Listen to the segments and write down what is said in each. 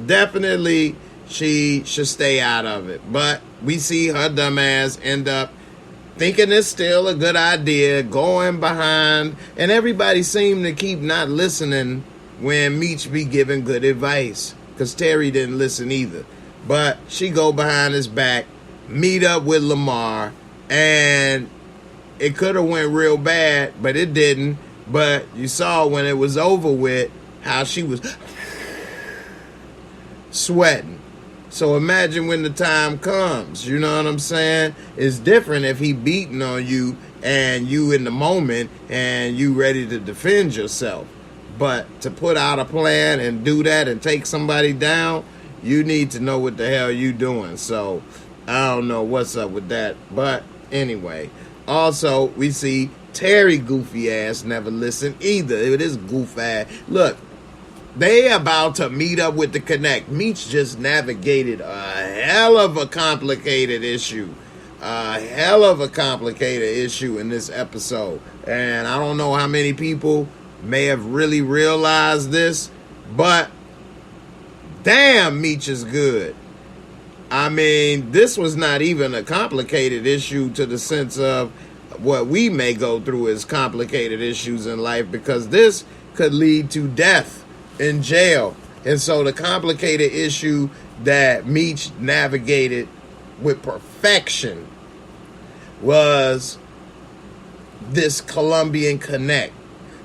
Definitely she should stay out of it. But we see her dumbass end up thinking it's still a good idea, going behind, and everybody seemed to keep not listening when Meech be giving good advice, because Terry didn't listen either. But she go behind his back, meet up with Lamar, and it could have went real bad, but it didn't. But you saw when it was over with how she was sweating. So imagine when the time comes, you know what I'm saying? It's different if he beating on you and you in the moment and you ready to defend yourself. But to put out a plan and do that and take somebody down, you need to know what the hell you doing. So I don't know what's up with that. But anyway, also we see Terry goofy ass never listened either. It is goof ass. Look, they about to meet up with the Connect. Meech just navigated a hell of a complicated issue. A hell of a complicated issue in this episode. And I don't know how many people may have really realized this, but damn, Meech is good. I mean, this was not even a complicated issue to the sense of what we may go through as complicated issues in life, because this could lead to death in jail. And so the complicated issue that Meech navigated with perfection was this Colombian Connect.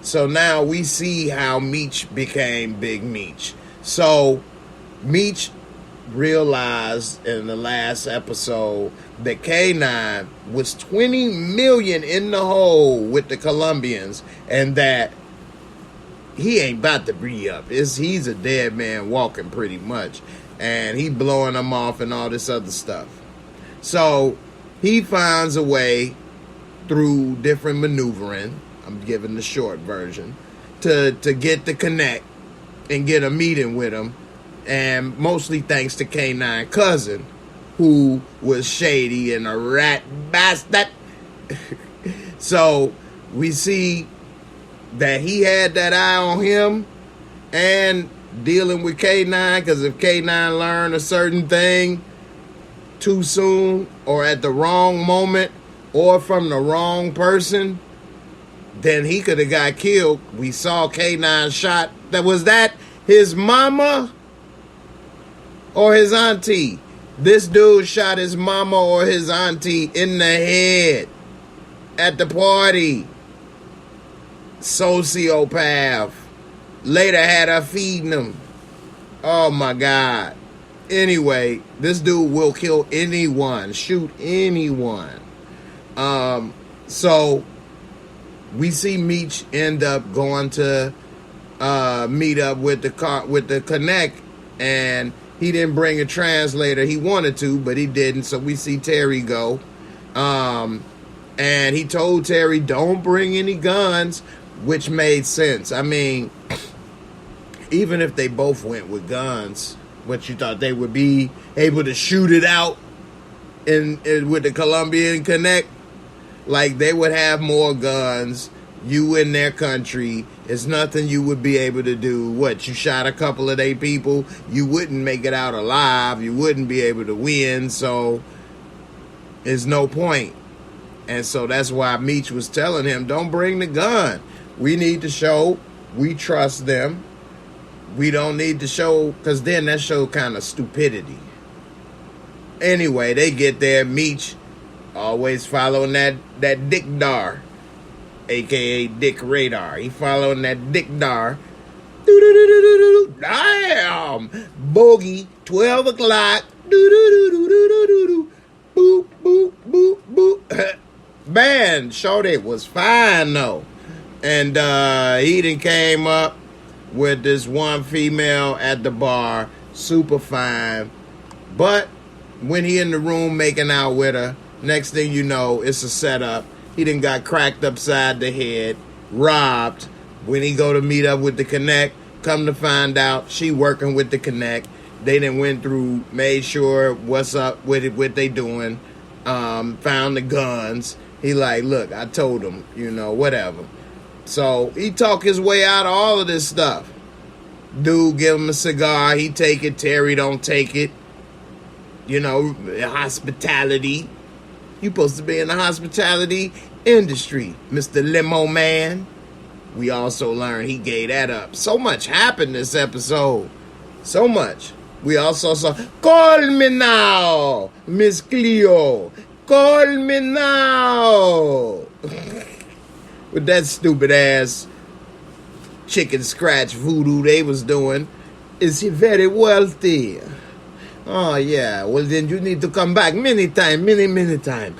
So now we see how Meech became Big Meech. So Meech realized in the last episode that K9 was 20 million in the hole with the Colombians, and that he ain't about to re-up. He's a dead man walking pretty much. And he blowing them off and all this other stuff. So he finds a way through different maneuvering, I'm giving the short version, to get the Connect and get a meeting with him. And mostly thanks to K9 cousin, who was shady and a rat bastard. So we see that he had that eye on him and dealing with K9, because if K9 learned a certain thing too soon or at the wrong moment or from the wrong person, then he could have got killed. We saw K9 shot. Was that his mama or his auntie? This dude shot his mama or his auntie in the head at the party. Sociopath. Later had her feeding him. Oh my God. Anyway, this dude will kill anyone, shoot anyone. So we see Meech end up going to meet up with the Connect, and he didn't bring a translator. He wanted to, but he didn't. So we see Terry go. And he told Terry, don't bring any guns, which made sense. I mean, even if they both went with guns, what you thought they would be able to shoot it out in with the Colombian Connect? Like, they would have more guns. You in their country, it's nothing you would be able to do. What, you shot a couple of their people, you wouldn't make it out alive, you wouldn't be able to win, so there's no point. And so that's why Meech was telling him, don't bring the gun. We need to show we trust them. We don't need to show, because then that showed kind of stupidity. Anyway, they get there. Meech always following that Dick Dar, a.k.a. Dick Radar. He following that Dick Dar. Damn! Bogey, 12 o'clock. Boop, boop, boop, boop. Man, shorty was fine, though. And he done came up with this one female at the bar, super fine. But when he in the room making out with her, next thing you know, it's a setup. He done got cracked upside the head, robbed. When he go to meet up with the Connect, come to find out she working with the Connect. They done went through, made sure what's up with it, what they doing, found the guns. He like, look, I told him, whatever. So he talked his way out of all of this stuff. Dude give him a cigar. He take it. Terry don't take it. You know, hospitality. You supposed to be in the hospitality industry, Mr. Limo Man. We also learned he gave that up. So much happened this episode. So much. We also saw, call me now, Miss Cleo. Call me now. With that stupid ass chicken scratch voodoo they was doing. Is he very wealthy? Oh, yeah. Well, then you need to come back many time. Many time.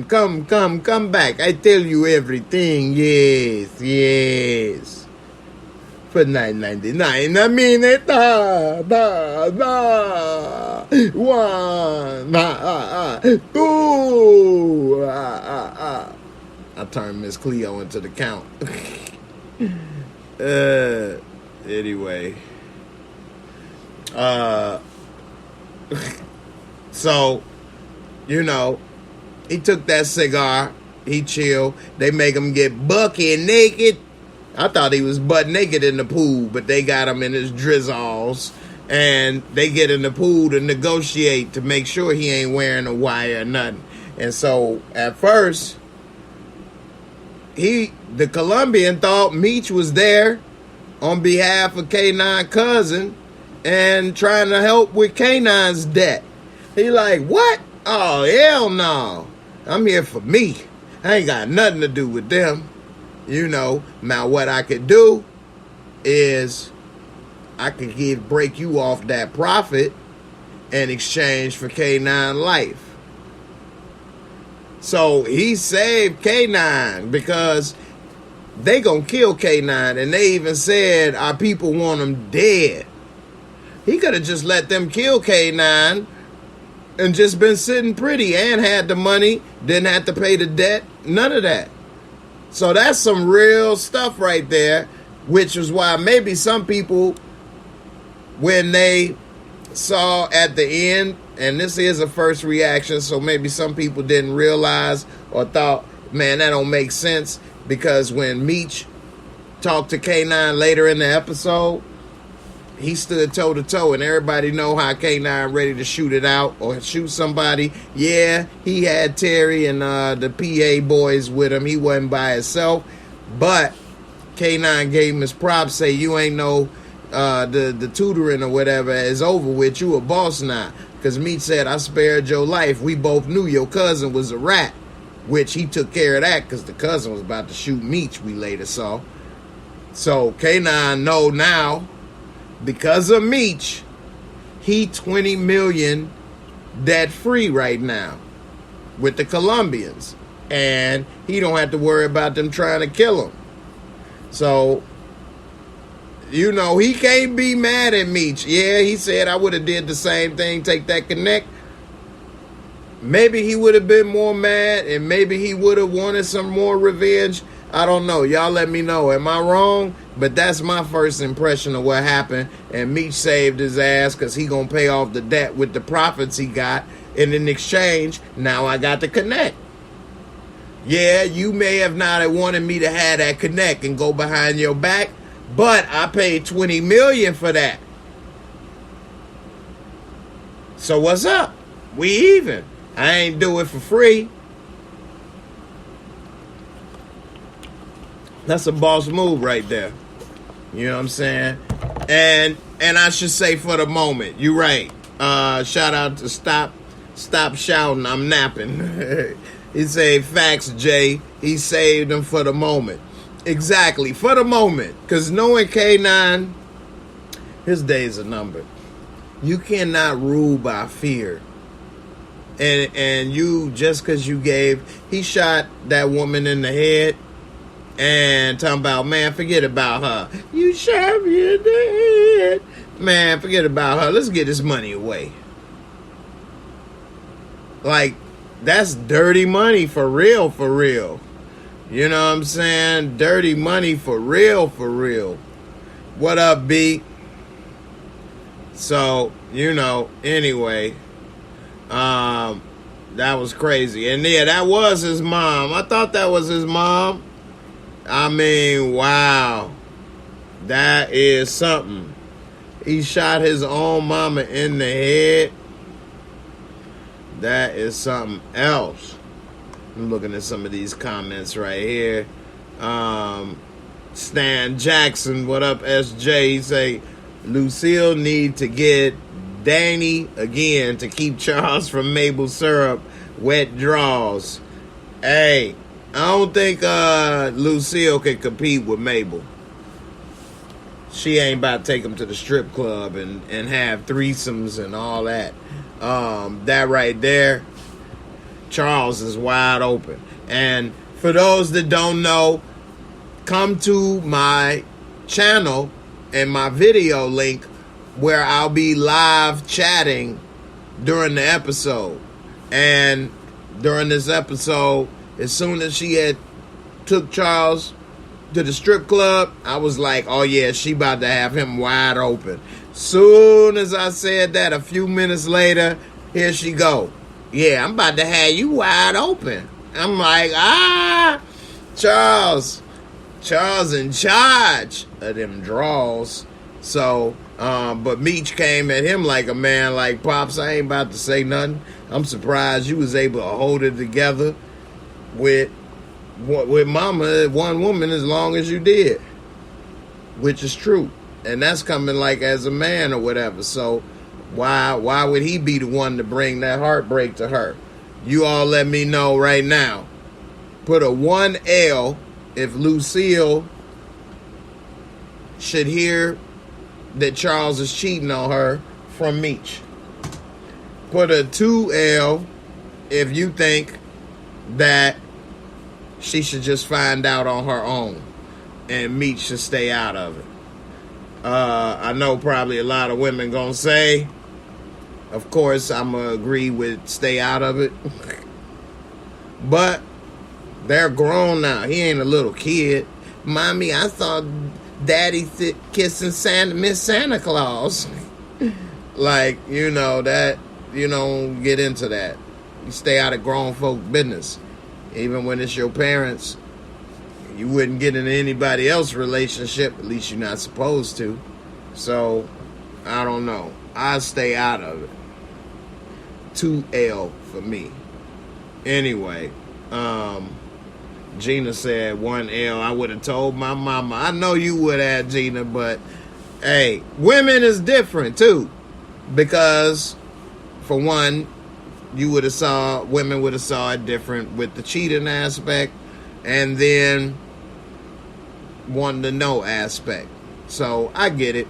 Come back. I tell you everything. Yes. For $9.99 a minute. One. Two. I turned Miss Cleo into the count. Anyway. So, you know, he took that cigar. He chilled. They make him get bucky naked. I thought he was butt naked in the pool, but they got him in his drizzles. And they get in the pool to negotiate to make sure he ain't wearing a wire or nothing. And so, at first, the Colombian thought Meech was there on behalf of K9 cousin and trying to help with K9's debt. He like, what? Oh, hell no. I'm here for me. I ain't got nothing to do with them. You know, now what I could do is I could break you off that profit in exchange for K9 life. So he saved K9 because they gonna kill K9, and they even said our people want him dead. He could have just let them kill K9 and just been sitting pretty and had the money, didn't have to pay the debt, none of that. So that's some real stuff right there, which is why maybe some people, when they saw at the end, and this is a first reaction, so maybe some people didn't realize or thought, man, that don't make sense, because when Meech talked to K9 later in the episode, he stood toe-to-toe, and everybody know how K9 ready to shoot it out or shoot somebody. Yeah, he had Terry and the PA boys with him. He wasn't by himself, but K9 gave him his props, say, you ain't no, the tutoring or whatever is over with. You a boss now. Because Meech said, I spared your life. We both knew your cousin was a rat, which he took care of that because the cousin was about to shoot Meech, we later saw. So K9 know now, because of Meech, he 20 million debt free right now with the Colombians, and he don't have to worry about them trying to kill him. So, you know, he can't be mad at Meech. Yeah, he said I would have did the same thing, take that connect. Maybe he would have been more mad, and maybe he would have wanted some more revenge. I don't know. Y'all let me know. Am I wrong? But that's my first impression of what happened. And Meech saved his ass because he going to pay off the debt with the profits he got. And in exchange, now I got the connect. Yeah, you may have not have wanted me to have that connect and go behind your back, but I paid 20 million for that. So what's up? We even. I ain't do it for free. That's a boss move right there. You know what I'm saying? And I should say for the moment, you're right. Shout out to Stop Shouting, I'm napping. He said, facts, Jay. He saved them for the moment. Exactly, for the moment. Because knowing K9, his days are numbered. You cannot rule by fear. And you, just because you he shot that woman in the head, and talking about, man, forget about her. You shot me in the head. Man, forget about her. Let's get this money away. Like, that's dirty money for real, for real. You know what I'm saying? Dirty money for real, for real. What up, B? So, you know, anyway, that was crazy. And yeah, that was his mom. I thought that was his mom. I mean, wow. That is something. He shot his own mama in the head. That is something else. I'm looking at some of these comments right here. Stan Jackson, what up, SJ? He say, Lucille need to get Danny again to keep Charles from maple syrup, wet draws. Hey, I don't think Lucille can compete with Mabel. She ain't about to take him to the strip club and have threesomes and all that. That right there, Charles is wide open. And for those that don't know, come to my channel and my video link where I'll be live chatting during the episode. And during this episode, as soon as she had took Charles to the strip club, I was like, oh yeah, she about to have him wide open. Soon as I said that, a few minutes later, here she go. Yeah, I'm about to have you wide open. I'm like, Charles in charge of them draws. So, but Meech came at him like a man, like, Pops, I ain't about to say nothing. I'm surprised you was able to hold it together with mama, one woman, as long as you did, which is true. And that's coming like as a man or whatever. So why would he be the one to bring that heartbreak to her? You all let me know right now. Put a 1L if Lucille should hear that Charles is cheating on her from Meech. Put a 2L if you think that she should just find out on her own and Meech should stay out of it. I know probably a lot of women gonna say, of course, I'm gonna agree with stay out of it. But they're grown now. He ain't a little kid. Mommy, I saw Daddy kissing Miss Santa Claus. Like, you know, that, you don't get into that. You stay out of grown folk business. Even when it's your parents, you wouldn't get into anybody else's relationship. At least you're not supposed to. So, I don't know. I stay out of it. 2L for me. Anyway, Gina said 1L. I would have told my mama. I know you would have, Gina, but hey, women is different too. Because, for one, women would have saw it different with the cheating aspect and then wanting to know aspect. So I get it.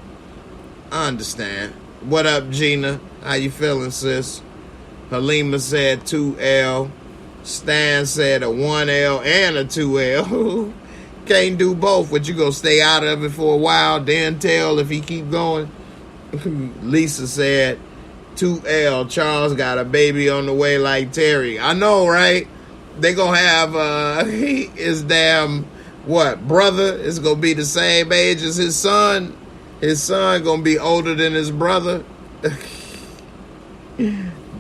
I understand. What up, Gina? How you feeling, sis? Halima said 2L. Stan said a 1L and a 2L. Can't do both. But you gonna stay out of it for a while, then tell if he keep going? Lisa said 2L. Charles got a baby on the way like Terry. I know, right? They gonna have his damn brother is gonna be the same age as his son. His son gonna be older than his brother.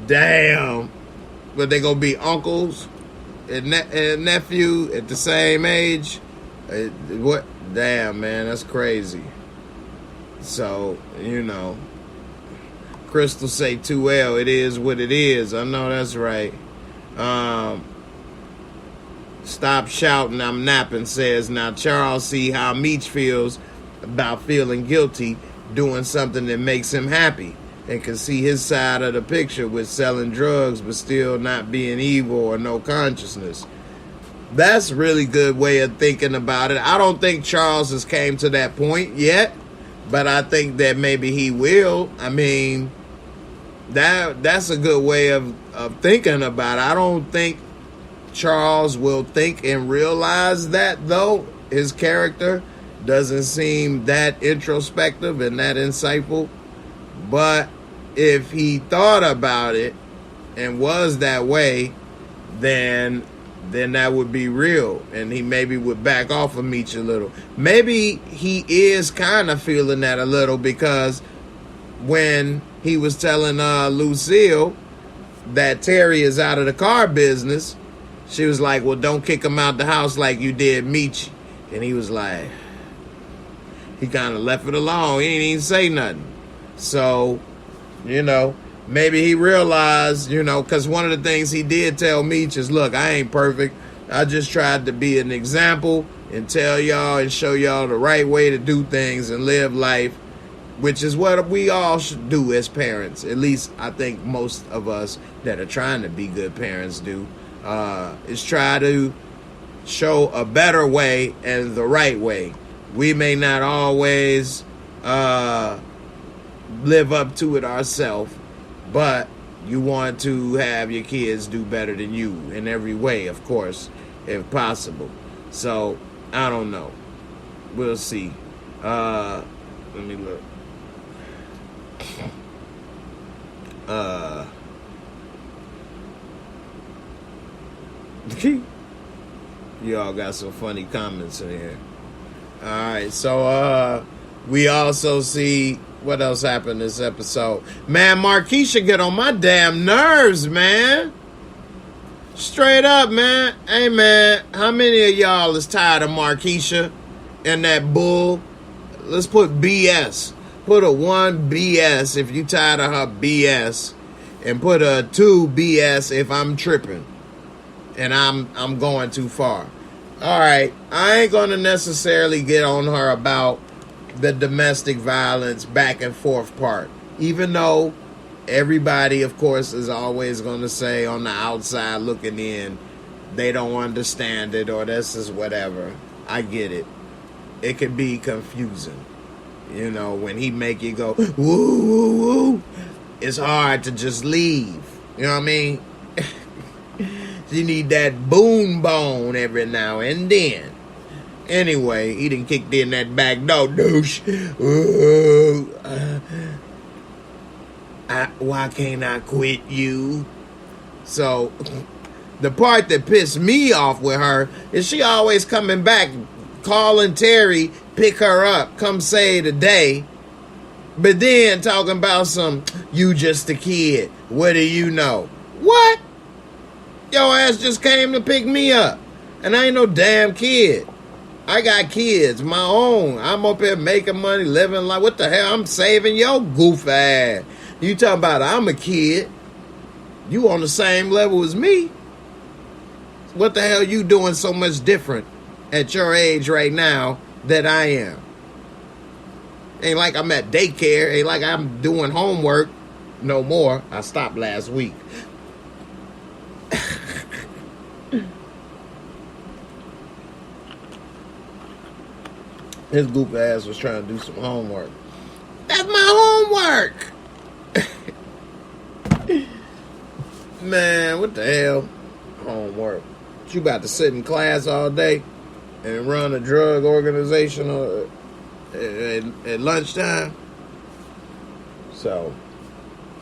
Damn. But they gonna be uncles and nephew at the same age. What? Damn, man, that's crazy. So, you know, Crystal say 2L. It is what it is. I know that's right. Stop shouting, I'm napping says, now Charles see how Meech feels about feeling guilty doing something that makes him happy and can see his side of the picture with selling drugs but still not being evil or no consciousness. That's a really good way of thinking about it. I don't think Charles has came to that point yet, but I think that maybe he will. I mean, that's a good way of thinking about it. I don't think Charles will think and realize that, though. His character doesn't seem that introspective and that insightful. But if he thought about it and was that way, then that would be real. And he maybe would back off of Meech a little. Maybe he is kind of feeling that a little, because when he was telling Lucille that Terry is out of the car business, she was like, well, don't kick him out the house like you did Meech. And he was like, he kind of left it alone. He ain't even say nothing. So, you know, maybe he realized, you know, because one of the things he did tell Meech is, look, I ain't perfect. I just tried to be an example and tell y'all and show y'all the right way to do things and live life, which is what we all should do as parents. At least I think most of us that are trying to be good parents do, is try to show a better way and the right way. We may not always live up to it ourselves, but you want to have your kids do better than you in every way, of course, if possible. So, I don't know. We'll see. Let me look. Y'all got some funny comments in here. Alright, so we also see what else happened this episode. Man, Marquisha get on my damn nerves, man. Straight up, man. Hey, man, how many of y'all is tired of Marquisha and that bull? Let's put BS. Put a 1 BS if you tired of her BS, and put a 2 BS if I'm tripping and I'm going too far. All right, I ain't gonna necessarily get on her about the domestic violence back and forth part, even though everybody, of course, is always going to say on the outside looking in, they don't understand it or this is whatever. I get it. It could be confusing. You know, when he make you go, woo, woo, woo, it's hard to just leave. You know what I mean? You need that boom bone every now and then. Anyway, he done kicked in that back door, douche. Ooh, why can't I quit you? So, the part that pissed me off with her is she always coming back, calling Terry, pick her up, come save the day. But then talking about some, you just a kid. What do you know? What? Your ass just came to pick me up. And I ain't no damn kid. I got kids, my own. I'm up here making money, living life. What the hell? I'm saving your goof ass. You talking about I'm a kid. You on the same level as me. What the hell you doing so much different at your age right now that I am? Ain't like I'm at daycare. Ain't like I'm doing homework no more. I stopped last week. His goof ass was trying to do some homework. That's my homework! Man, what the hell? Homework. You about to sit in class all day and run a drug organization at lunchtime? So,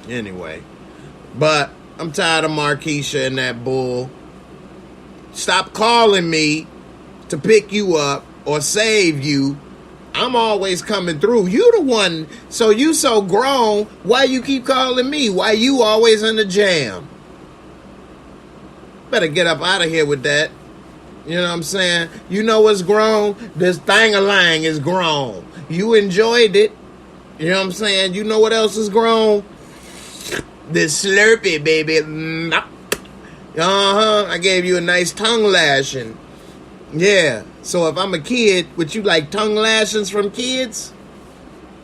anyway. But, I'm tired of Marquisha and that bull. Stop calling me to pick you up or save you. I'm always coming through. You the one, so you so grown, why you keep calling me? Why you always in the jam? Better get up out of here with that. You know what I'm saying? You know what's grown? This thing-a-lang is grown. You enjoyed it. You know what I'm saying? You know what else is grown? This Slurpee, baby. I gave you a nice tongue lashing. Yeah. So if I'm a kid, would you like tongue lashings from kids?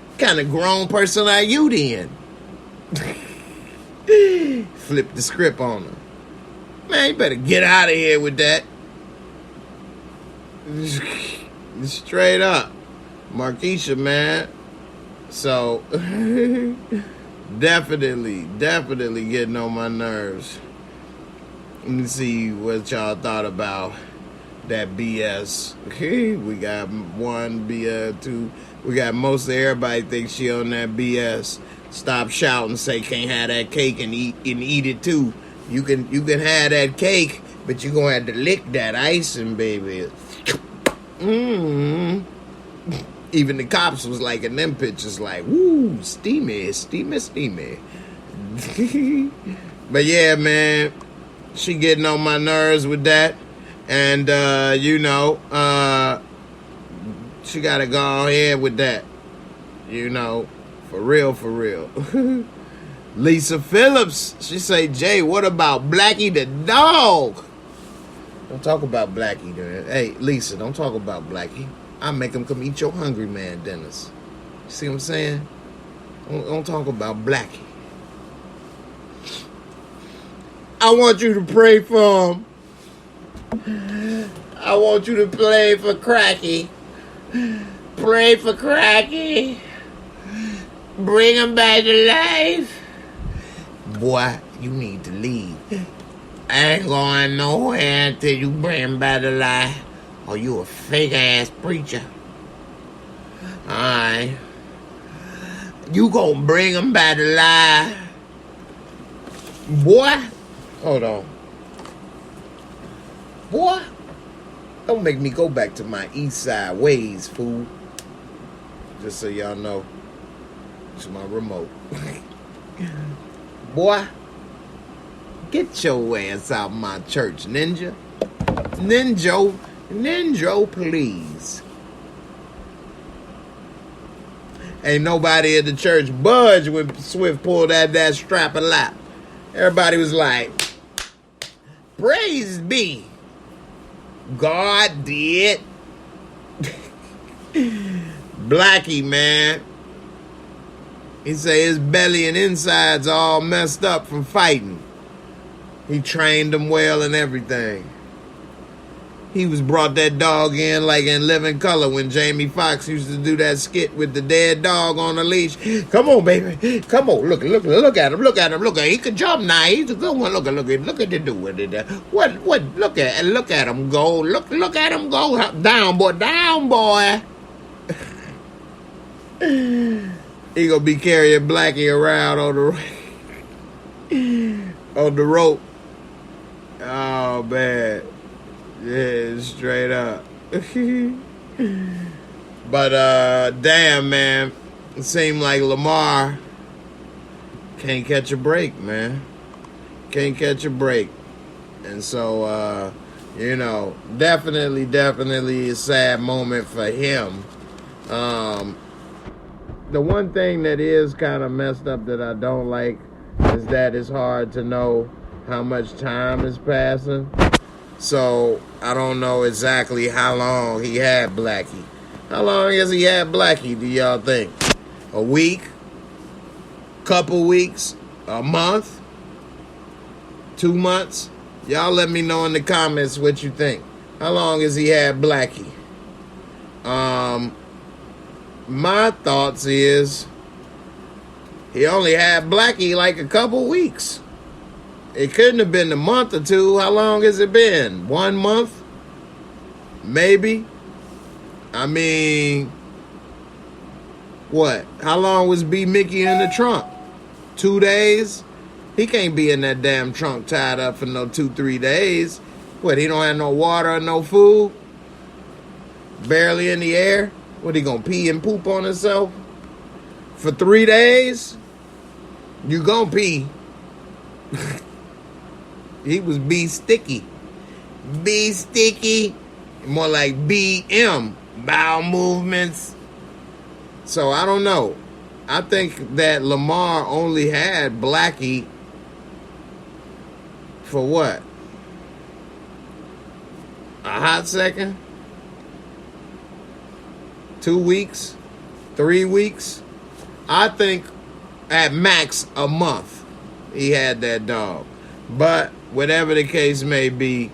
What kind of grown person are you then? Flip the script on them. Man, you better get out of here with that. Straight up. Marquisha, man. So, definitely getting on my nerves. Let me see what y'all thought about that BS. We got 1 BS, 2. We got most of everybody thinks she on that BS. Stop shouting, say can't have that cake and eat it too. You can have that cake, but you gonna have to lick that icing, baby. Even the cops was like in them pictures, like, woo, steamy. But yeah, man, she getting on my nerves with that. And, She got to go ahead with that. You know, for real, for real. Lisa Phillips, she say, Jay, what about Blackie the dog? Don't talk about Blackie, dude. Hey, Lisa, don't talk about Blackie. I make him come eat your hungry man dinners. You see what I'm saying? Don't talk about Blackie. I want you to pray for him. I want you to pray for Cracky. Pray for Cracky. Bring him back to life. Boy, you need to leave. I ain't going nowhere until you bring him back to life. Or you a fake ass preacher. Alright. You gonna bring him back to life. Boy. Hold on. Boy. Don't make me go back to my east side ways, fool. Just so y'all know. It's my remote. Boy. Get your ass out my church, ninja. Ninja, please. Ain't nobody at the church budge when Swift pulled that strap a lot. Everybody was like, praise be. God did. Blackie, man. He say his belly and insides all messed up from fighting. He trained them well and everything. He was brought that dog in like in Living Color when Jamie Foxx used to do that skit with the dead dog on a leash. Come on, baby. Come on. Look at him. Look at him. He can jump now. He's a good one. Look at the dude with it. What? Look at him go. Look at him go. Down, boy. He gonna be carrying Blackie around on the rope. Oh, man. Yeah, straight up. But, damn, man. It seemed like Lamar can't catch a break, man. Can't catch a break. And so, you know, definitely a sad moment for him. The one thing that is kind of messed up that I don't like is that it's hard to know how much time is passing. So, I don't know exactly how long he had Blackie. How long has he had Blackie, do y'all think? A week? Couple weeks? A month? 2 months? Y'all let me know in the comments what you think. How long has he had Blackie? My thoughts is he only had Blackie like a couple weeks. It couldn't have been a month or two. How long has it been? 1 month? Maybe. I mean, what? How long was B. Mickey in the trunk? 2 days? He can't be in that damn trunk tied up for no 2-3 days. What, he don't have no water or no food? Barely in the air? What, he gonna pee and poop on himself? For 3 days? You gonna pee. He was B sticky. B sticky. More like BM. Bowel movements. So I don't know. I think that Lamar only had Blackie for what? A hot second? 2 weeks? 3 weeks? I think at max a month he had that dog. But whatever the case may be,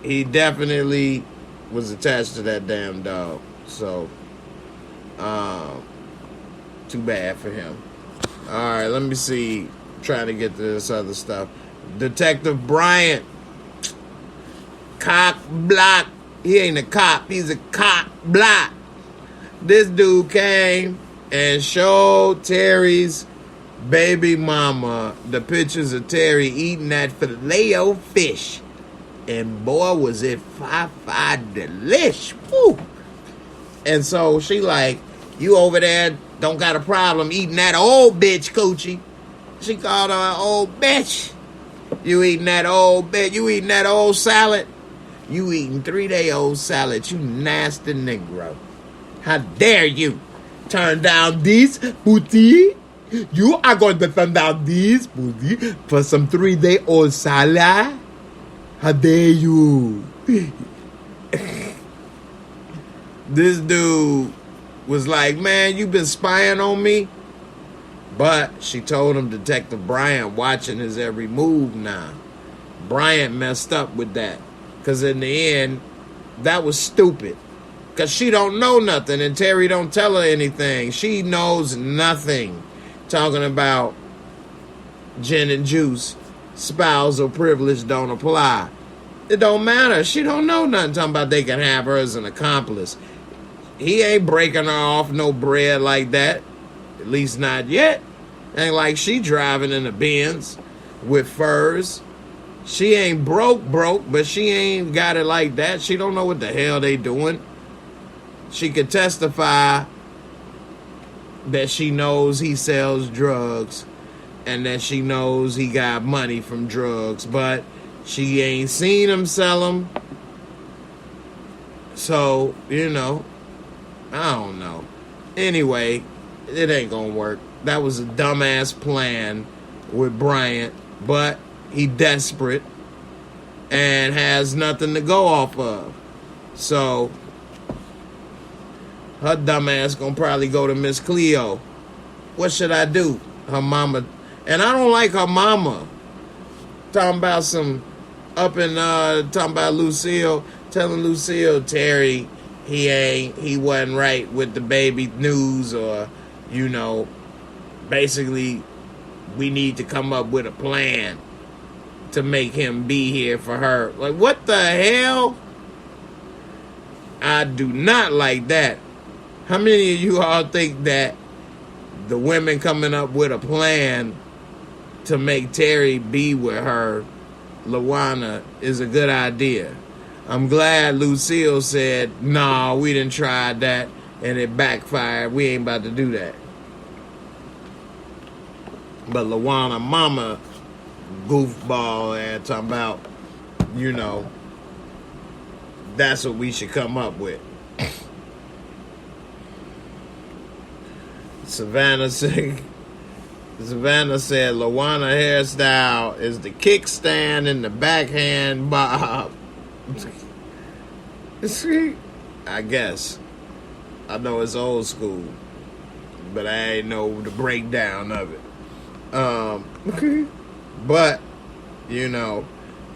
he definitely was attached to that damn dog. So, too bad for him. All right, let me see. Trying to get to this other stuff. Detective Bryant, cock block. He ain't a cop. He's a cock block. This dude came and showed Terry's baby mama the pictures of Terry eating that Filet-O-Fish. And boy, was it fi delish. Woo. And so she like, you over there don't got a problem eating that old bitch coochie. She called her an old bitch. You eating that old bitch. You eating that old salad. You eating 3-day-old salad, you nasty Negro. How dare you turn down this booty? You are going to turn down this booty for some 3-day-old salad? How dare you? This dude was like, man, you been spying on me? But she told him Detective Bryant watching his every move now. Bryant messed up with that. Because in the end, that was stupid. Because she don't know nothing and Terry don't tell her anything. She knows nothing. Talking about gin and juice. Spousal privilege don't apply. It don't matter. She don't know nothing. Talking about they can have her as an accomplice. He ain't breaking her off no bread like that. At least not yet. Ain't like she driving in a Benz with furs. She ain't broke, but she ain't got it like that. She don't know what the hell they doing. She could testify that she knows he sells drugs and that she knows he got money from drugs, but she ain't seen him sell them. So, you know, I don't know. Anyway, it ain't gonna work. That was a dumbass plan with Bryant, but he desperate and has nothing to go off of. So her dumbass gonna probably go to Miss Cleo. What should I do? Her mama, and I don't like her mama. Talking about some up in talking about Lucille, telling Lucille Terry he wasn't right with the baby news, or you know, basically we need to come up with a plan to make him be here for her. Like, what the hell? I do not like that. How many of you all think that the women coming up with a plan to make Terry be with her, Lawana, is a good idea? I'm glad Lucille said, nah, we didn't try that and it backfired. We ain't about to do that. But Lawana mama goofball and talking about, you know, that's what we should come up with. Savannah said Lawana hairstyle is the kickstand and the backhand bob. I guess. I know it's old school, but I ain't know the breakdown of it. But, you know,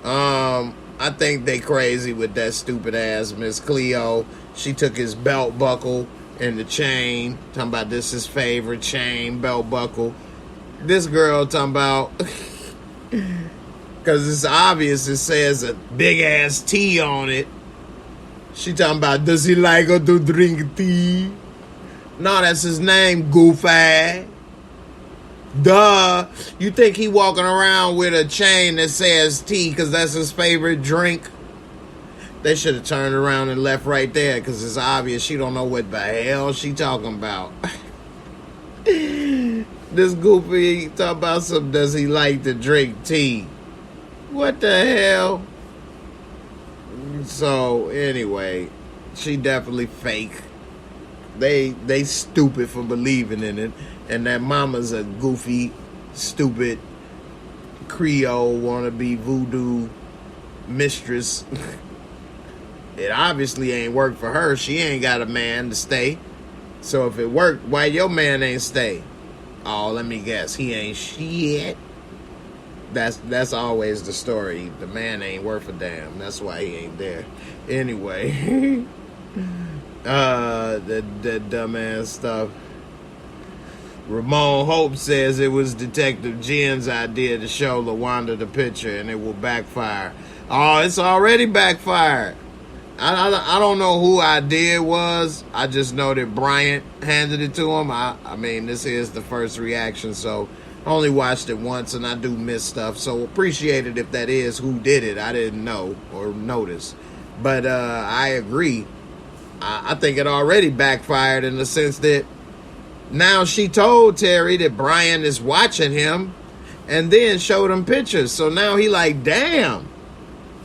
I think they crazy with that stupid ass Miss Cleo. She took his belt buckle and the chain, talking about this is his favorite chain, belt buckle. This girl talking about, because it's obvious it says a big ass T on it. She talking about, does he like her to drink tea? No, that's his name, goofy. Duh. You think he walking around with a chain that says tea because that's his favorite drink? They should have turned around and left right there, because it's obvious she don't know what the hell she talking about. This goofy talk about some, does he like to drink tea? What the hell? So anyway, she definitely fake. They stupid for believing in it. And that mama's a goofy, stupid, Creole wannabe voodoo mistress. It obviously ain't worked for her. She ain't got a man to stay. So if it worked, why your man ain't stay? Oh, let me guess. He ain't shit. That's always the story. The man ain't worth a damn. That's why he ain't there. Anyway. That dumbass stuff. Ramon Hope says it was Detective Jen's idea to show LaWanda the picture and it will backfire. Oh, it's already backfired. I don't know who idea it was. I just know that Bryant handed it to him. I mean, this is the first reaction, so I only watched it once and I do miss stuff. So appreciate it if that is who did it. I didn't know or notice. But I agree. I think it already backfired in the sense that now she told Terry that Brian is watching him and then showed him pictures. So now he like, damn,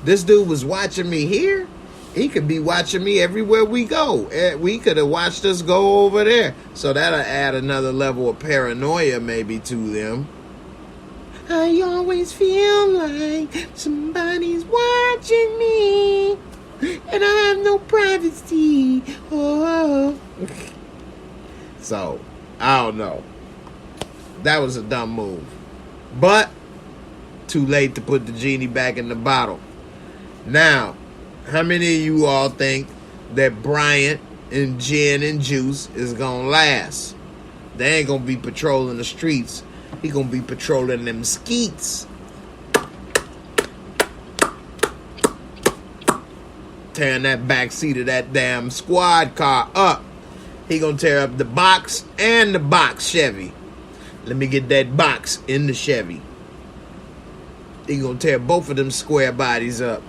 this dude was watching me here, he could be watching me everywhere we go. We could have watched us go over there. So that'll add another level of paranoia maybe to them. I always feel like somebody's watching me, and I have no privacy. Oh. So, I don't know. That was a dumb move. But, too late to put the genie back in the bottle. Now, how many of you all think that Bryant and Jen and Juice is going to last? They ain't going to be patrolling the streets. He going to be patrolling them skeets. Tearing that back seat of that damn squad car up. He going to tear up the box and the box Chevy. Let me get that box in the Chevy. He going to tear both of them square bodies up.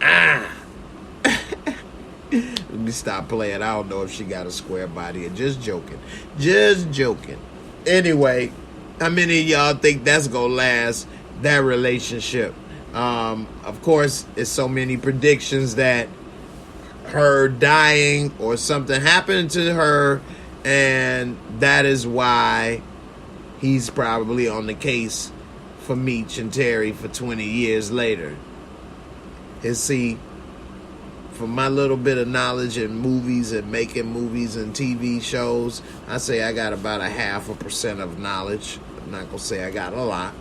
Let me stop playing. I don't know if she got a square body. Just joking. Just joking. Anyway, how many of y'all think that's going to last, that relationship? Of course, it's so many predictions that her dying or something happened to her, and that is why he's probably on the case for Meech and Terry for 20 years later. And see, from my little bit of knowledge in movies and making movies and TV shows, I say I got about 0.5% of knowledge. I'm not going to say I got a lot.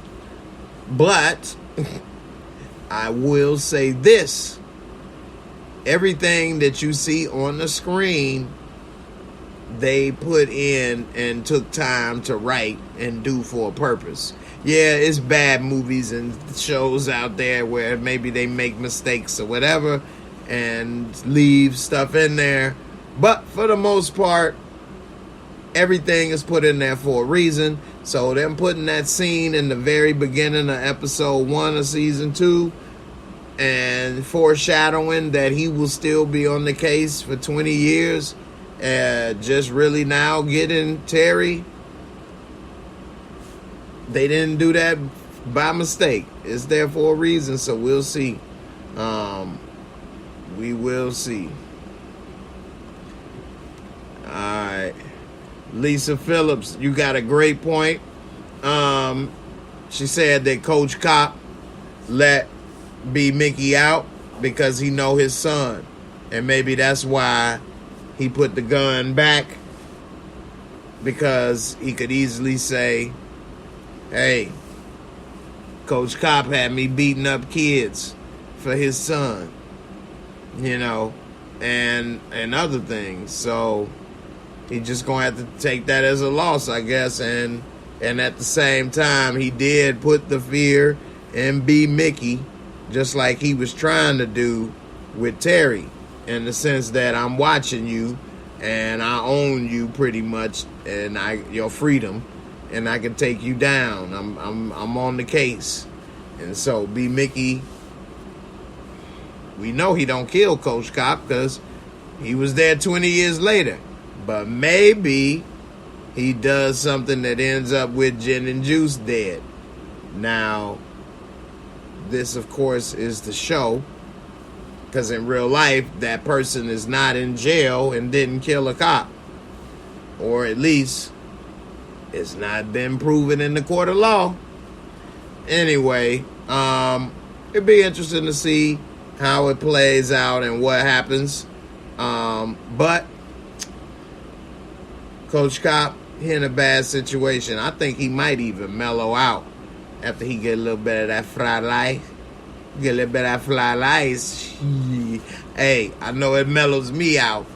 But I will say this. Everything that you see on the screen, they put in and took time to write and do for a purpose. Yeah, it's bad movies and shows out there where maybe they make mistakes or whatever and leave stuff in there. But for the most part, everything is put in there for a reason. So them putting that scene in the very beginning of episode 1 of season 2 and foreshadowing that he will still be on the case for 20 years, just really now getting Terry. They didn't do that by mistake. It's there for a reason, so we'll see. We will see. Alright. Lisa Phillips, you got a great point. She said that Coach Cop let B. Mickey out because he know his son. And maybe that's why he put the gun back, because he could easily say, hey, Coach Cop had me beating up kids for his son, you know, and other things. So he just gonna have to take that as a loss, I guess. And at the same time, he did put the fear in B. Mickey, just like he was trying to do with Terry, in the sense that I'm watching you and I own you pretty much, and your freedom, and I can take you down. I'm on the case. And so B. Mickey, we know he don't kill Coach Cop because he was there 20 years later. But maybe he does something that ends up with Jen and Juice dead. Now, this, of course, is the show, because in real life, that person is not in jail and didn't kill a cop. Or at least, it's not been proven in the court of law. Anyway, it'd be interesting to see how it plays out and what happens. But Coach Cop, he in a bad situation. I think he might even mellow out after he get a little bit of that fried life. Get a little bit of that fried life. Hey, I know it mellows me out.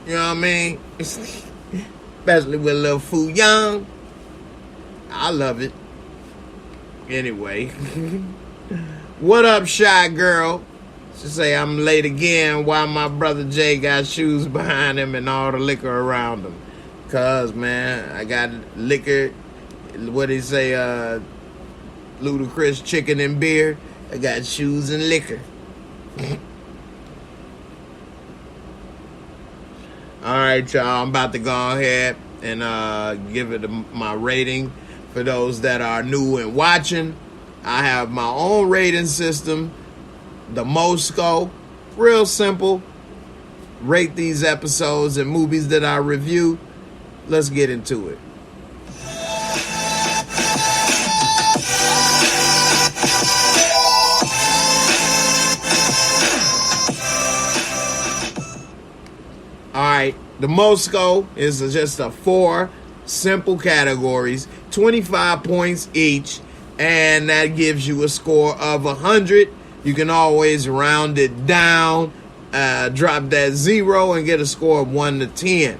You know what I mean? Especially with a little Fu Young. I love it. Anyway. What up, Shy Girl? She say, I'm late again while my brother Jay got shoes behind him and all the liquor around him. Cause, man, I got liquor. What he say? Ludacris chicken and beer. I got shoes and liquor. Alright, y'all. I'm about to go ahead and give it my rating. For those that are new and watching, I have my own rating system the Moorescore. Real simple. Rate these episodes and movies that I review. Let's get into it. Alright, the Moorescore is just a 4 simple categories, 25 points each, and that gives you a score of 100. You can always round it down, drop that 0 and get a score of 1 to 10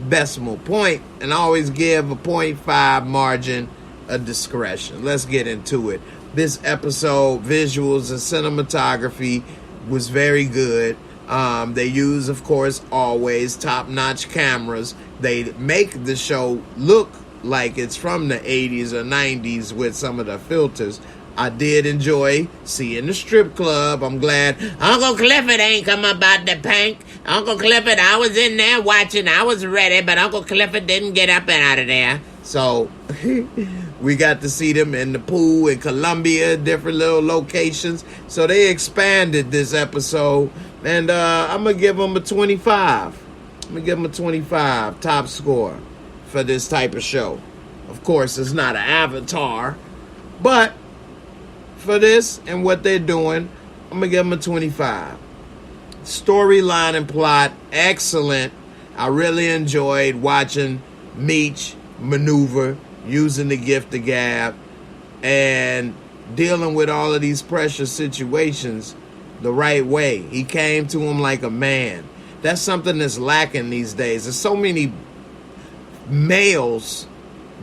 decimal point, and always give a 0.5 margin of discretion. Let's get into it. This episode, visuals and cinematography was very good. They use, of course, always top-notch cameras. They make the show look like it's from the 80s or 90s with some of the filters. I did enjoy seeing the strip club. I'm glad Uncle Clifford ain't come about the pank. Uncle Clifford, I was in there watching. I was ready, but Uncle Clifford didn't get up and out of there. So we got to see them in the pool in Colombia, different little locations. So they expanded this episode. And I'm going to give them a 25. I'm going to give them a 25 top score for this type of show. Of course, it's not an Avatar, but for this and what they're doing, I'm going to give them a 25. Storyline and plot, excellent. I really enjoyed watching Meech maneuver, using the gift of gab, and dealing with all of these pressure situations the right way. He came to him like a man. That's something that's lacking these days. There's so many males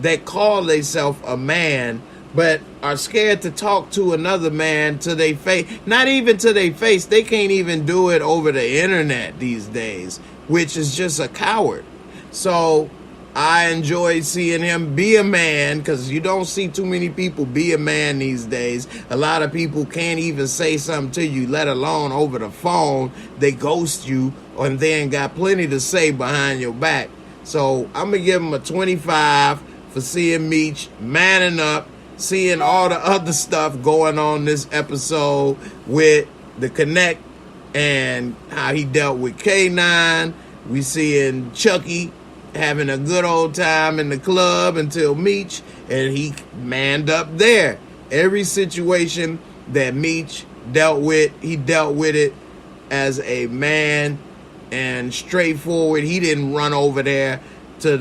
that call themselves a man, but are scared to talk to another man to their face. Not even to their face. They can't even do it over the internet these days, which is just a coward. So I enjoy seeing him be a man, because you don't see too many people be a man these days. A lot of people can't even say something to you, let alone over the phone. They ghost you and then got plenty to say behind your back. So I'm going to give him a 25 for seeing Meech manning up, seeing all the other stuff going on this episode with the Connect and how he dealt with K9. We seeing Chucky having a good old time in the club until Meech, and he manned up there. Every situation that Meech dealt with, he dealt with it as a man and straightforward. He didn't run over there to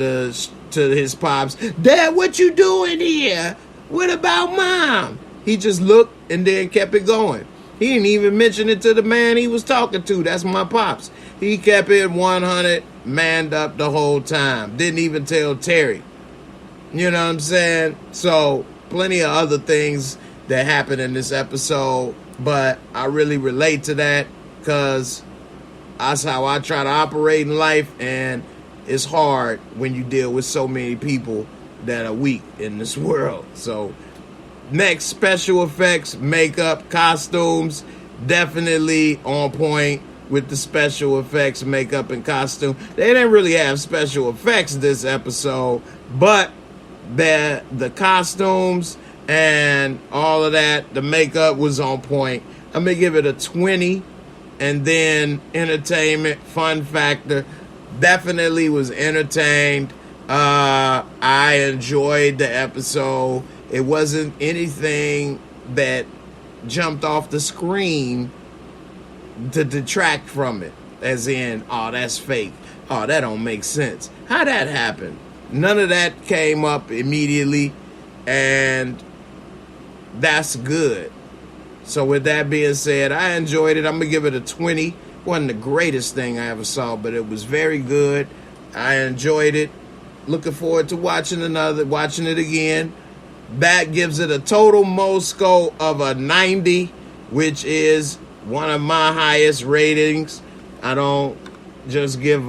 his pops. Dad, what you doing here? What about Mom? He just looked and then kept it going. He didn't even mention it to the man he was talking to. That's my pops. He kept it 100, manned up the whole time. Didn't even tell Terry. You know what I'm saying? So, plenty of other things that happened in this episode, but I really relate to that because that's how I try to operate in life, and it's hard when you deal with so many people that are weak in this world. So, next, special effects, makeup, costumes, definitely on point with the special effects, makeup, and costume. They didn't really have special effects this episode, but the costumes and all of that, the makeup was on point. I'm going to give it a 20. And then entertainment, fun factor, definitely was entertained. I enjoyed the episode. It wasn't anything that jumped off the screen to detract from it, as in, oh, that's fake. Oh, that don't make sense. How that happened? None of that came up immediately, and that's good. So with that being said, I enjoyed it. I'm going to give it a 20. Wasn't the greatest thing I ever saw, but it was very good. I enjoyed it. Looking forward to watching it again. That gives it a total Moorescore of a 90, which is one of my highest ratings. I don't just give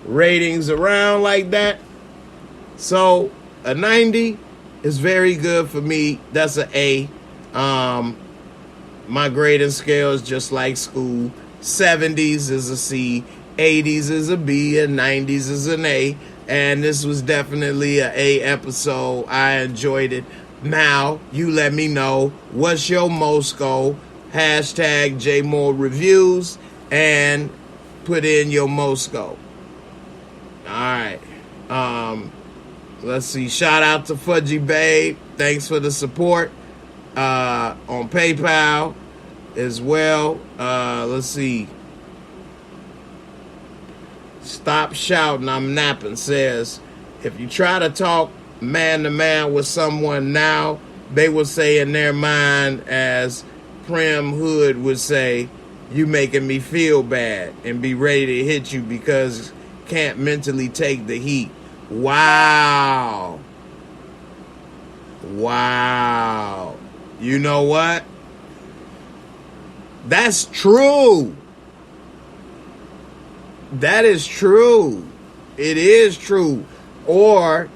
ratings around like that. So a 90 is very good for me. That's an A. My grading scale is just like school. 70s is a C, 80s is a B, and 90s is an A. And this was definitely an A episode. I enjoyed it. Now, you let me know, what's your Moorescore? hashtag JAYMOOREREVIEWS, and put in your Moorescore. Alright. Let's see. Shout out to Fudgy Babe. Thanks for the support. On PayPal as well. Let's see. Stop Shouting, I'm Napping says, if you try to talk man to man with someone now, they will say in their mind, as Prim Hood would say, you making me feel bad, and be ready to hit you because can't mentally take the heat. Wow. Wow. You know what? That's true. That is true. It is true. Or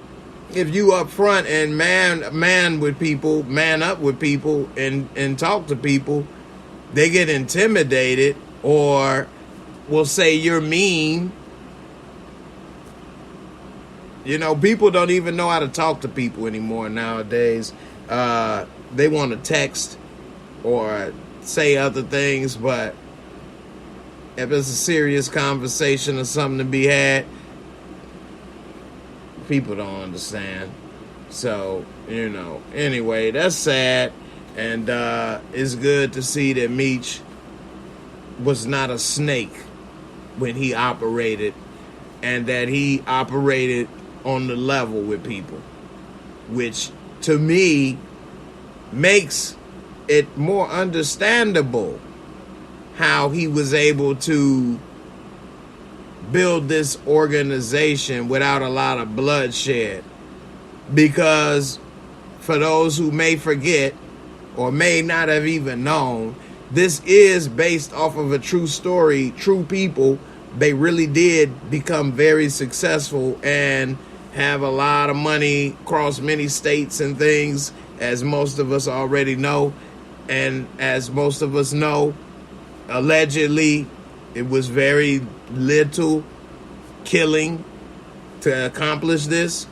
if you up front and man up with people and talk to people, they get intimidated or will say you're mean. You know, people don't even know how to talk to people anymore nowadays. They want to text or say other things, but if it's a serious conversation or something to be had, people don't understand. So, you know, anyway, that's sad. And it's good to see that Meech was not a snake when he operated, and that he operated on the level with people, which to me makes it more understandable how he was able to build this organization without a lot of bloodshed. Because for those who may forget or may not have even known, this is based off of a true story, true people. They really did become very successful and have a lot of money across many states and things, as most of us already know. And as most of us know, allegedly, it was very little killing to accomplish this.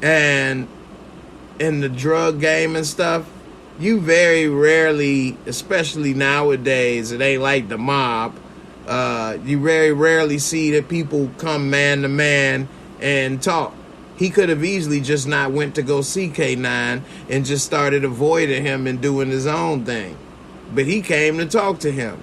And in the drug game and stuff, you very rarely, especially nowadays, it ain't like the mob, you very rarely see that people come man to man and talk. He could have easily just not went to go see K9 and just started avoiding him and doing his own thing. But he came to talk to him.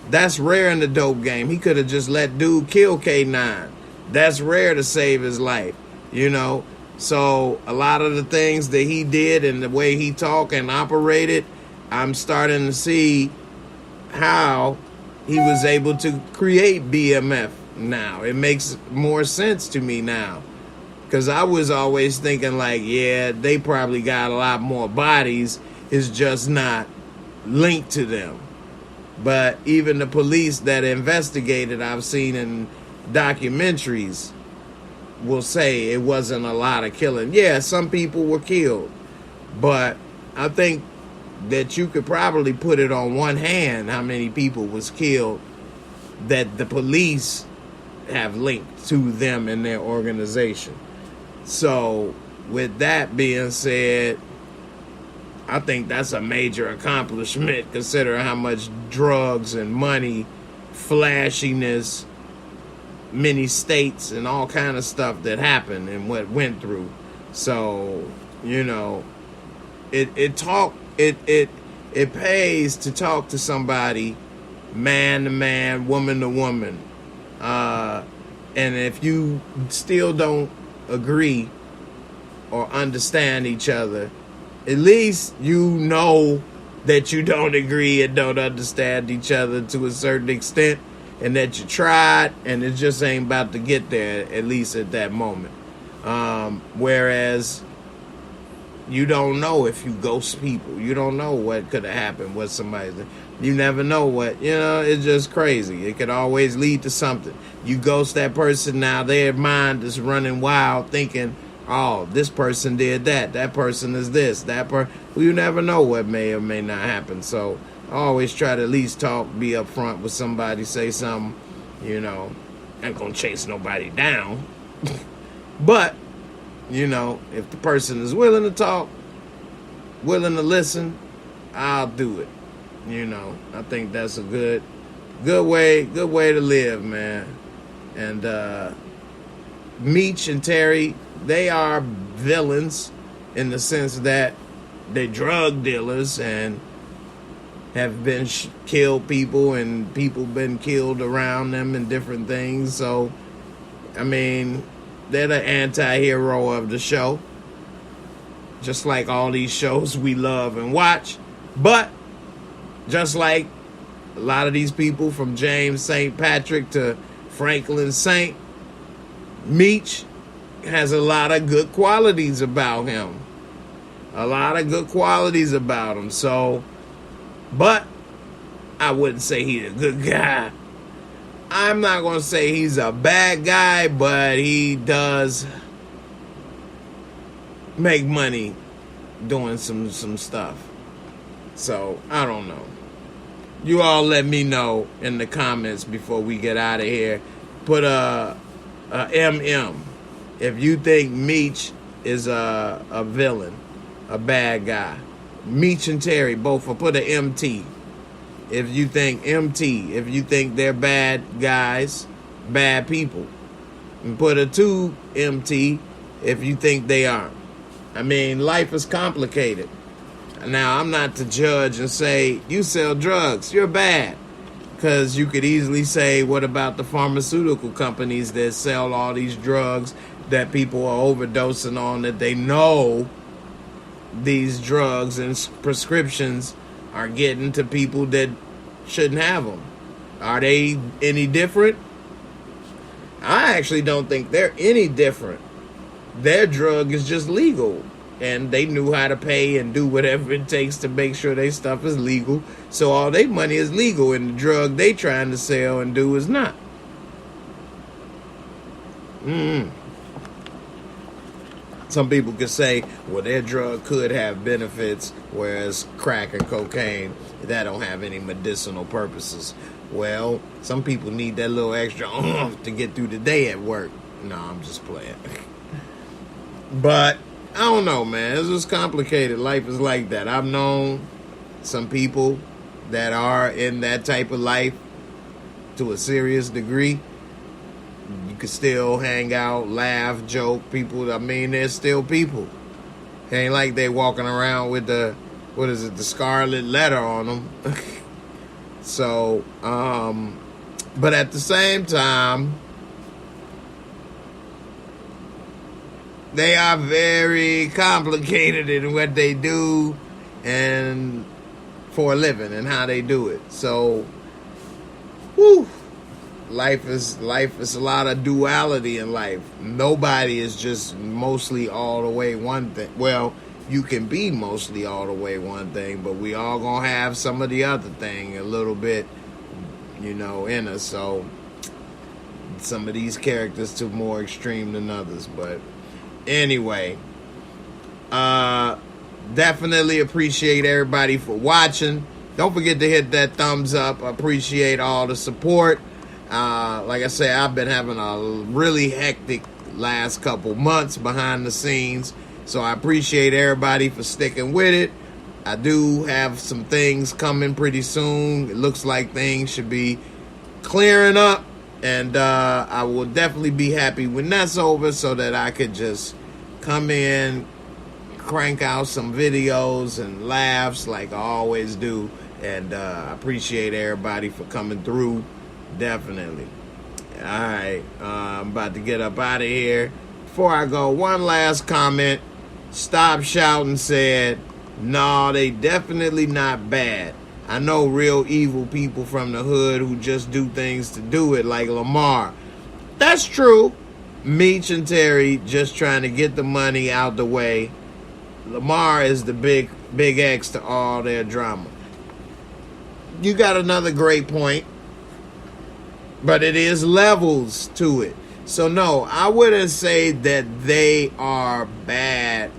That's rare in the dope game. He could have just let dude kill K9. That's rare to save his life, you know. So a lot of the things that he did and the way he talked and operated, I'm starting to see how he was able to create BMF now. It makes more sense to me now. Because I was always thinking like, yeah, they probably got a lot more bodies. It's just not linked to them. But even the police that investigated, I've seen in documentaries, will say it wasn't a lot of killing. Yeah, some people were killed. But I think that you could probably put it on one hand how many people was killed that the police have linked to them in their organization. So, with that being said, I think that's a major accomplishment considering how much drugs and money, flashiness, many states and all kind of stuff that happened and what went through. So, you know, it pays to talk to somebody man to man, woman to woman. And if you still don't agree or understand each other, at least you know that you don't agree and don't understand each other to a certain extent, and that you tried and it just ain't about to get there, at least at that moment. Whereas you don't know if you ghost people. You don't know what could have happened with somebody. You never know what, you know, it's just crazy. It could always lead to something. You ghost that person, now their mind is running wild thinking, oh, this person did that. That person is this. Well, you never know what may or may not happen. So I always try to at least talk, be upfront with somebody, say something, you know. Ain't gonna chase nobody down. But, you know, if the person is willing to talk, willing to listen, I'll do it. You know, I think that's a good way to live, man. And Meech and Terry, they are villains in the sense that they're drug dealers and have been killed people, and people been killed around them and different things. So, I mean, they're the anti-hero of the show, just like all these shows we love and watch. But just like a lot of these people, from James St. Patrick to Franklin Saint, Meech has a lot of good qualities about him. So, but I wouldn't say he's a good guy. I'm not going to say he's a bad guy, but he does make money doing some stuff. So, I don't know. You all let me know in the comments before we get out of here. Put a MM if you think Meech is a villain, a bad guy. Meech and Terry both will put an MT. If you think they're bad guys, bad people. And put a 2 MT if you think they aren't. I mean, life is complicated. Now, I'm not to judge and say, you sell drugs, you're bad. Because you could easily say, what about the pharmaceutical companies that sell all these drugs that people are overdosing on, that they know these drugs and prescriptions are getting to people that shouldn't have them? Are they any different? I actually don't think they're any different. Their drug is just legal, and they knew how to pay and do whatever it takes to make sure their stuff is legal. So all their money is legal, and the drug they trying to sell and do is not. Some people could say, well, their drug could have benefits, whereas crack and cocaine, that don't have any medicinal purposes. Well, some people need that little extra to get through the day at work. No, I'm just playing. But I don't know, man. It's just complicated. Life is like that. I've known some people that are in that type of life to a serious degree. You can still hang out, laugh, joke. People, I mean, they're still people. It ain't like they walking around with the scarlet letter on them. So, but at the same time, they are very complicated in what they do and for a living and how they do it. So, whew. Life is a lot of duality in life. Nobody is just mostly all the way one thing. Well, you can be mostly all the way one thing, but we all gonna have some of the other thing a little bit, in us. So some of these characters too more extreme than others. But anyway, definitely appreciate everybody for watching. Don't forget to hit that thumbs up. I appreciate all the support. Like I say, I've been having a really hectic last couple months behind the scenes, so I appreciate everybody for sticking with it. I do have some things coming pretty soon. It looks like things should be clearing up, and I will definitely be happy when that's over, so that I could just come in, crank out some videos and laughs like I always do. And I appreciate everybody for coming through. Definitely. Alright, I'm about to get up out of here. Before I go, one last comment. Stop Shouting said, no, they definitely not bad. I know real evil people from the hood who just do things to do it, like Lamar. That's true. Meech and Terry just trying to get the money out the way. Lamar is the big X to all their drama. You got another great point. But it is levels to it. So no, I wouldn't say that they are bad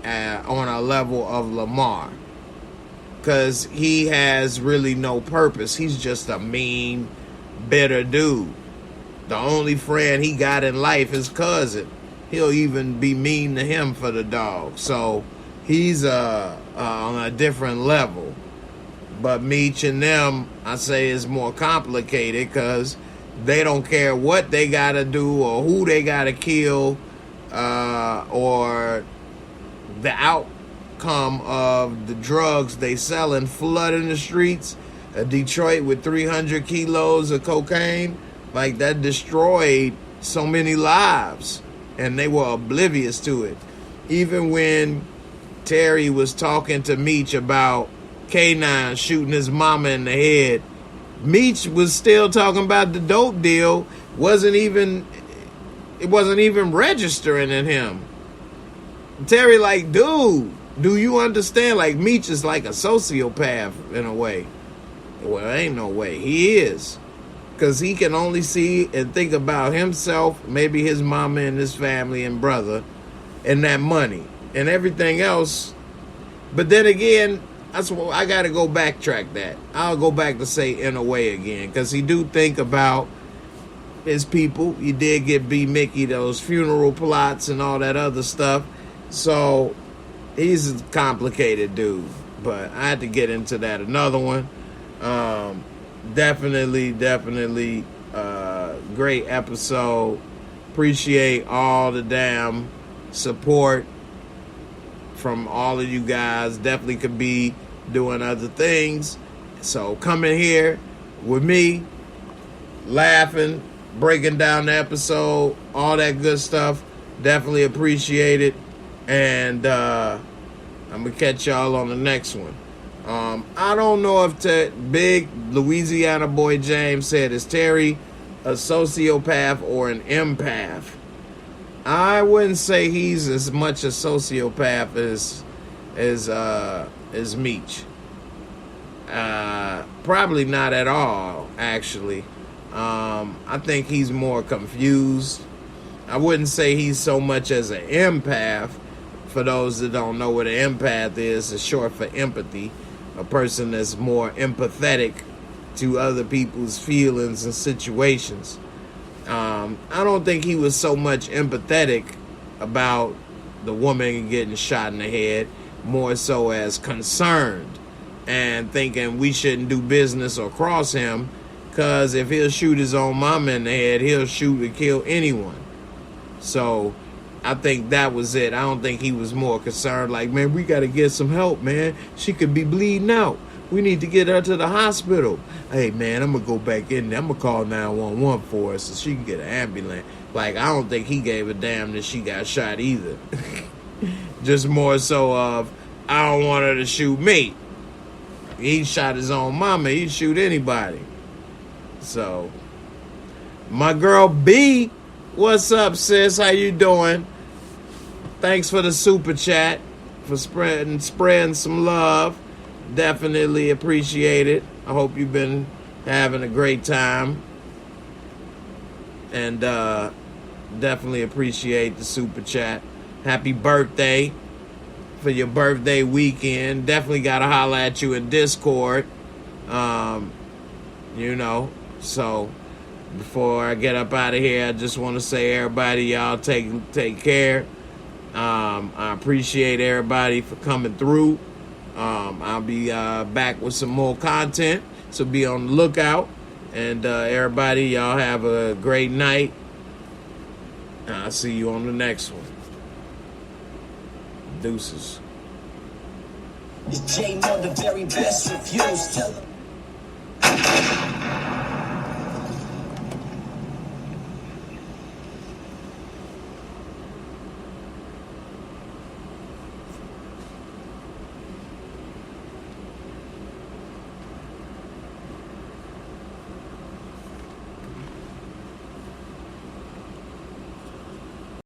on a level of Lamar. Because he has really no purpose. He's just a mean, bitter dude. The only friend he got in life is cousin. He'll even be mean to him for the dog. So he's on a different level. But Meech and them, I say, is more complicated because they don't care what they got to do or who they got to kill or the outcome of the drugs they selling, flooding the streets. Detroit with 300 kilos of cocaine, like that destroyed so many lives, and they were oblivious to it. Even when Terry was talking to Meech about K9 shooting his mama in the head, Meech was still talking about the dope deal. It wasn't even registering in him. Terry like, dude, do you understand? Like, Meech is like a sociopath in a way. Well, ain't no way. He is. Because he can only see and think about himself, maybe his mama and his family and brother, and that money. And everything else. But then again, that's what I got to go backtrack that. I'll go back to say in a way again. Because he do think about his people. He did get B. Mickey those funeral plots and all that other stuff. So he's a complicated dude. But I had to get into that. Another one. Definitely great episode. Appreciate all the damn support from all of you guys. Definitely could be doing other things. So coming here with me, laughing, breaking down the episode, all that good stuff. Definitely appreciate it. And I'm gonna catch y'all on the next one. I don't know if big Louisiana boy James said, is Terry a sociopath or an empath? I wouldn't say he's as much a sociopath as Meech. Probably not at all, actually. I think he's more confused. I wouldn't say he's so much as an empath. For those that don't know what an empath is, it's short for empathy. A person that's more empathetic to other people's feelings and situations. I don't think he was so much empathetic about the woman getting shot in the head, more so as concerned and thinking we shouldn't do business or cross him, because if he'll shoot his own mama in the head, he'll shoot and kill anyone. So I think that was it. I don't think he was more concerned like, man, we got to get some help, man. She could be bleeding out. We need to get her to the hospital. Hey, man, I'm going to go back in there. I'm going to call 911 for her so she can get an ambulance. Like, I don't think he gave a damn that she got shot either. Just more so of, I don't want her to shoot me. He shot his own mama. He'd shoot anybody. So, my girl B, what's up, sis? How you doing? Thanks for the super chat, for spreading some love. Definitely appreciate it. I hope you've been having a great time. And definitely appreciate the super chat. Happy birthday for your birthday weekend. Definitely got to holler at you in Discord. So before I get up out of here, I just want to say, everybody, y'all take care. I appreciate everybody for coming through. I'll be back with some more content, so be on the lookout. And everybody, y'all have a great night. I'll see you on the next one. Deuces. It's J-Mo, the very best reviews. Tell them.